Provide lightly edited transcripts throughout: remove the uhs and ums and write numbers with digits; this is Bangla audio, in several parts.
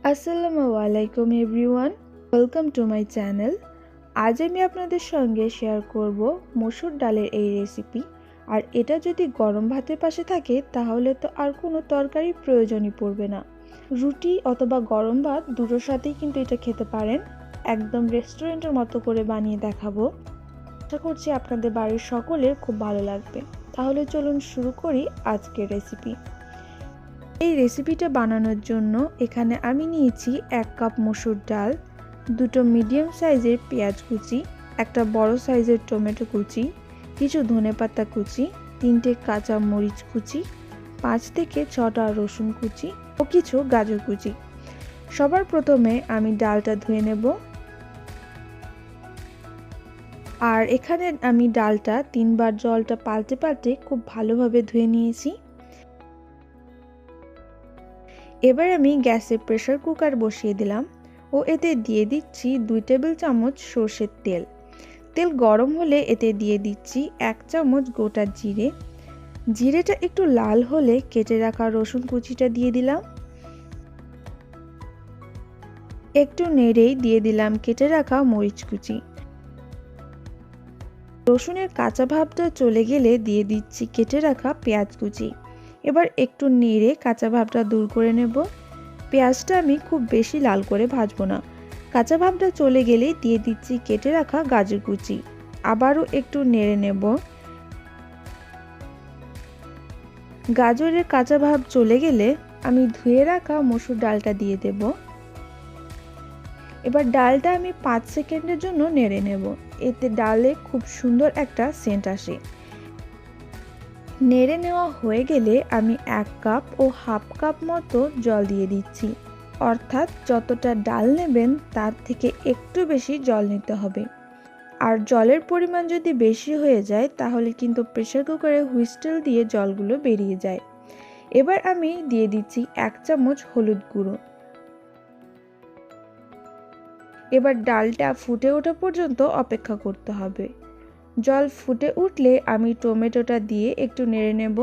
আসসালামু আলাইকুম everyone, welcome to my channel. আজ আমি আপনাদের সঙ্গে শেয়ার করব মসুর ডালের এই রেসিপি। আর এটা যদি গরম ভাতের পাশে থাকে তাহলে তো আর কোনো তরকারির প্রয়োজনই পড়বে না। রুটি অথবা গরম ভাত দুটোর সাথেই কিন্তু এটা খেতে পারেন। একদম রেস্টুরেন্টের মতো করে বানিয়ে দেখাবো। আশা করছি আপনাদের বাড়ির সকলের খুব ভালো লাগবে। তাহলে চলুন শুরু করি আজকের রেসিপি। এই রেসিপিটা বানানোর জন্য এখানে আমি নিয়েছি 1 কাপ মসুর ডাল, দুটো মিডিয়াম সাইজের পেঁয়াজ কুচি, একটা বড় সাইজের টমেটো কুচি, কিছু ধনেপাতা কুচি, 3টে কাঁচা মরিচ কুচি, 5 থেকে 6টা রসুন কুচি ও কিছু গাজর কুচি। সবার প্রথমে আমি ডালটা ধুয়ে নেব। আর এখানে আমি ডালটা 3বার জলটা পাল্টে পাল্টে খুব ভালোভাবে ধুয়ে নিয়েছি। এবার আমি গ্যাসে প্রেসার কুকার বসিয়ে দিলাম ও এতে দিয়ে দিচ্ছি 2 টেবিল চামচ সরষের তেল। তেল গরম হলে এতে দিয়ে দিচ্ছি 1 চামচ গোটা জিরে। জিরেটা একটু লাল হলে কেটে রাখা রসুন কুচিটা দিয়ে দিলাম। একটু নেড়েই দিয়ে দিলাম কেটে রাখা মরিচ কুচি। রসুনের কাঁচা ভাবটা চলে গেলে দিয়ে দিচ্ছি কেটে রাখা পেঁয়াজ কুচি। এবার একটু নেড়ে কাঁচা ভাবটা দূর করে নেব। পেঁয়াজটা আমি খুব বেশি লাল করে ভাজবো না। কাঁচা ভাবটা চলে গেলেই দিয়ে দিচ্ছি কেটে রাখা গাজর কুচি। আবারও একটু নেড়ে নেব। গাজরের কাঁচা ভাব চলে গেলে আমি ধুয়ে রাখা মসুর ডালটা দিয়ে দেব। এবার ডালটা আমি 5 সেকেন্ডের জন্য নেড়ে নেব। এতে ডালে খুব সুন্দর একটা সেন্ট আসে। নেড়ে নেওয়া হয়ে গেলে আমি 1 কাপ ও হাফ কাপ মতো জল দিয়ে দিচ্ছি। অর্থাৎ যতটা ডাল নেবেন তার থেকে একটু বেশি জল নিতে হবে। আর জলের পরিমাণ যদি বেশি হয়ে যায় তাহলে কিন্তু প্রেসার কুকারে হুইসেল দিয়ে জলগুলো বেরিয়ে যায়। এবার আমি দিয়ে দিচ্ছি 1 চামচ হলুদ গুঁড়ো। এবার ডালটা ফুটে ওঠা পর্যন্ত অপেক্ষা করতে হবে। জল ফুটে উঠলে আমি টমেটোটা দিয়ে একটু নেড়ে নেব।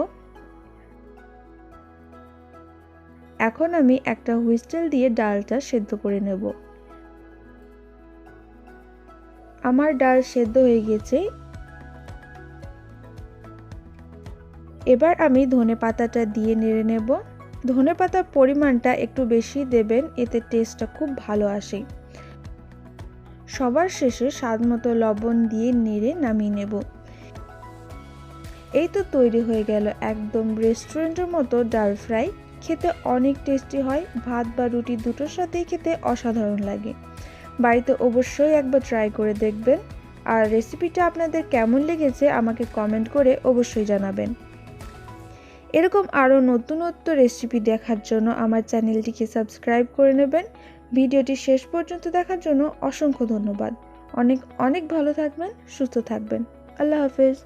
এখন আমি একটা হুইসেল দিয়ে ডালটা সেদ্ধ করে নেব। আমার ডাল সেদ্ধ হয়ে গেছে। এবার আমি ধনেপাতাটা দিয়ে নেড়ে নেব। ধনেপাতার পরিমাণটা একটু বেশি দেবেন, এতে টেস্টটা খুব ভালো আসে। সবার শেষে স্বাদমতো লবণ দিয়ে নেড়ে নামিয়ে নেব। এই তো তৈরি হয়ে গেল একদম রেস্টুরেন্টের মতো ডাল ফ্রাই। খেতে অনেক টেস্টি হয়, ভাত বা রুটি দুটোর সাথেই খেতে অসাধারণ লাগে। বাড়িতে অবশ্যই একবার ট্রাই করে দেখবেন। আর রেসিপিটা আপনাদের কেমন লেগেছে আমাকে কমেন্ট করে অবশ্যই জানাবেন। এরকম আরও নতুনত্ব রেসিপি দেখার জন্য আমার চ্যানেলটিকে সাবস্ক্রাইব করে নেবেন। ভিডিওটি শেষ পর্যন্ত দেখার জন্য অসংখ্য ধন্যবাদ। অনেক অনেক ভালো থাকবেন, সুস্থ থাকবেন। আল্লাহ হাফেজ।